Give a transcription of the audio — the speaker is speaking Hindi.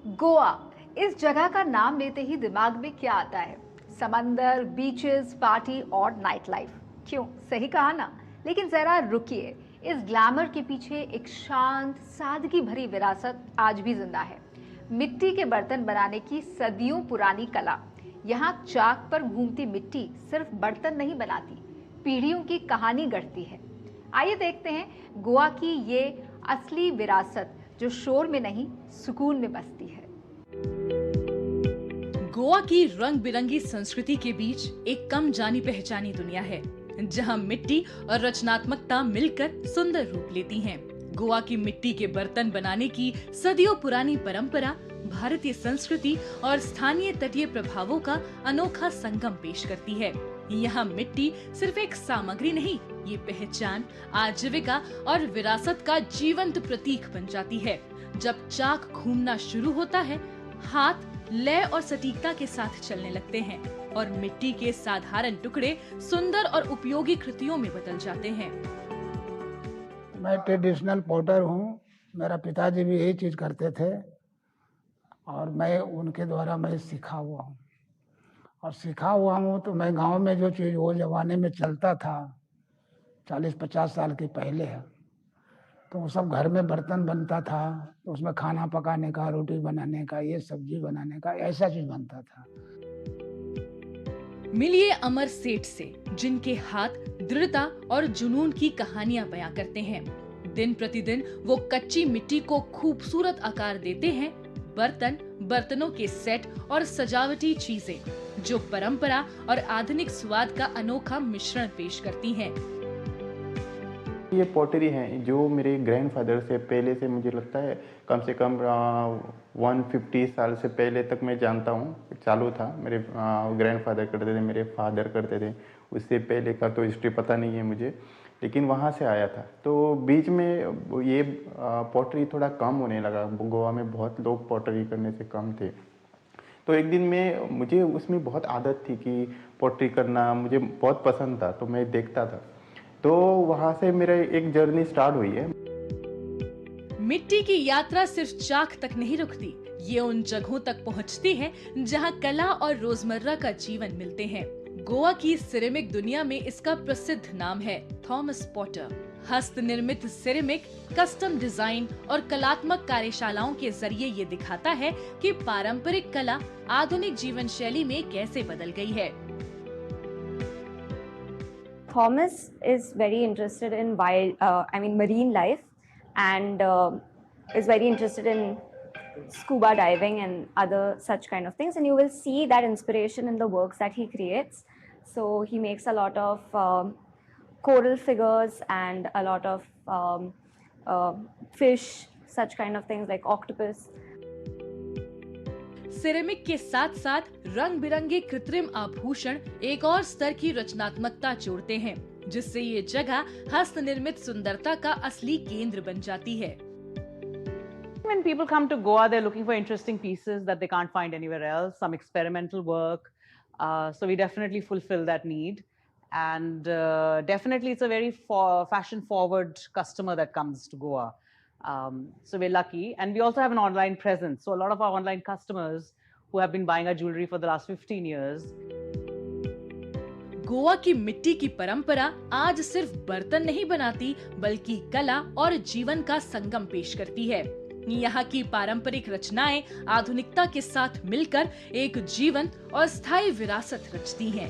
गोवा, इस जगह का नाम लेते ही दिमाग में क्या आता है? समंदर, बीचेस, पार्टी और नाइट लाइफ। क्यों, सही कहा ना। लेकिन जरा रुकिए, इस ग्लैमर के पीछे एक शांत, सादगी भरी विरासत आज भी जिंदा है। मिट्टी के बर्तन बनाने की सदियों पुरानी कला। यहाँ चाक पर घूमती मिट्टी सिर्फ बर्तन नहीं बनाती, पीढ़ियों की कहानी गढ़ती है। आइए देखते हैं गोवा की ये असली विरासत, जो शोर में नहीं, सुकून में बसती है। गोवा की रंग बिरंगी संस्कृति के बीच एक कम जानी पहचानी दुनिया है, जहां मिट्टी और रचनात्मकता मिलकर सुंदर रूप लेती हैं। गोवा की मिट्टी के बर्तन बनाने की सदियों पुरानी परंपरा भारतीय संस्कृति और स्थानीय तटीय प्रभावों का अनोखा संगम पेश करती है। यहाँ मिट्टी सिर्फ एक सामग्री नहीं, ये पहचान, आजीविका और विरासत का जीवंत प्रतीक बन जाती है। जब चाक घूमना शुरू होता है, हाथ लय और सटीकता के साथ चलने लगते हैं और मिट्टी के साधारण टुकड़े सुंदर और उपयोगी कृतियों में बदल जाते हैं। मैं ट्रेडिशनल पॉटर हूँ। मेरा पिताजी भी यही चीज़ करते थे और मैं उनके द्वारा मैं सीखा हुआ हूँ। और सीखा हुआ हूँ तो मैं गांव में जो चीज़ वो ज़माने में चलता था 40-50 साल के पहले है, तो वो सब घर में बर्तन बनता था, तो उसमें खाना पकाने का, रोटी बनाने का, ये सब्जी बनाने का, ऐसा चीज़ बनता था। मिलिए अमर सेठ से, जिनके हाथ दृढ़ता और जुनून की कहानियां बयां करते हैं। दिन प्रतिदिन वो कच्ची मिट्टी को खूबसूरत आकार देते हैं। बर्तन, बर्तनों के सेट और सजावटी चीजें जो परंपरा और आधुनिक स्वाद का अनोखा मिश्रण पेश करती हैं। ये पॉटरी हैं जो मेरे ग्रैंडफादर से पहले से, मुझे लगता है कम से कम 150 साल से पहले तक मैं जानता हूँ, चालू था। मेरे ग्रैंडफादर करते थे, मेरे फादर करते थे। उससे पहले का तो हिस्ट्री पता नहीं है मुझे, लेकिन वहाँ से आया था। तो बीच में ये पॉटरी थोड़ा कम होने लगा। गोवा में बहुत लोग पॉटरी करने से कम थे। तो एक दिन में मुझे उसमें बहुत आदत थी कि पॉटरी करना मुझे बहुत पसंद था, तो मैं देखता था। तो वहाँ से मेरा एक जर्नी स्टार्ट हुई है। मिट्टी की यात्रा सिर्फ चाक तक नहीं रुकती, ये उन जगहों तक पहुँचती है जहाँ कला और रोजमर्रा का जीवन मिलते हैं। गोवा की सिरेमिक दुनिया में इसका प्रसिद्ध नाम है थॉमस पॉटर। हस्त निर्मित सिरेमिक कस्टम डिजाइन और कलात्मक कार्यशालाओं के जरिए ये दिखाता है कि पारंपरिक कला आधुनिक जीवन शैली में कैसे बदल गई है। Thomas is very interested in marine life, and is very interested in scuba diving and other such kind of things. And you will see that inspiration in the works that he creates. So he makes a lot of coral figures and a lot of fish, such kind of things like octopus. Ceramic के साथ साथ रंग बिरंगे कृत्रिम आभूषण एक और स्तर की रचनात्मकता जोड़ते हैं, जिससे ये जगह हस्त निर्मित सुंदरता का असली केंद्र बन जाती है। When people come to Goa, they're looking for interesting pieces that they can't find anywhere else, some experimental work. So we definitely fulfill that need. And definitely it's a very fashion-forward customer that comes to Goa. So we're lucky. And we also have an online presence. So a lot of our online customers who have been buying our jewelry for the last 15 years. Goa की मिट्टी की परंपरा आज सिर्फ बर्तन नहीं बनाती, बल्कि कला और जीवन का संगम पेश करती है। यहाँ की पारंपरिक रचनाएं आधुनिकता के साथ मिलकर एक जीवंत और स्थायी विरासत रचती हैं।